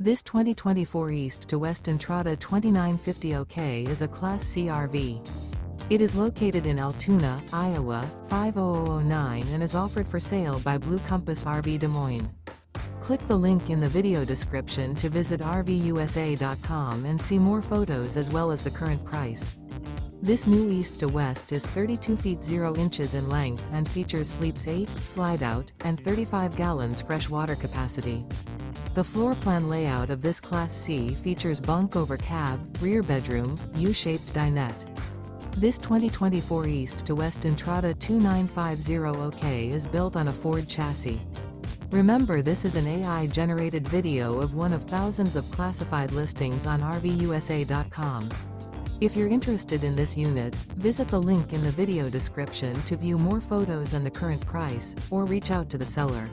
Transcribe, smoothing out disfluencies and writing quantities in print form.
This 2024 East to West Entrada 2950 OK is a Class C RV. It is located in Altoona, Iowa, 50009 and is offered for sale by Blue Compass RV Des Moines. Click the link in the video description to visit RVUSA.com and see more photos as well as the current price. This new East to West is 32 feet 0 inches in length and features sleeps 8, slide-out, and 35 gallons fresh water capacity. The floor plan layout of this Class C features bunk over cab, rear bedroom, U-shaped dinette. This 2024 East to West Entrada 2950 OK is built on a Ford chassis. Remember, this is an AI-generated video of one of thousands of classified listings on RVUSA.com. If you're interested in this unit, visit the link in the video description to view more photos and the current price, or reach out to the seller.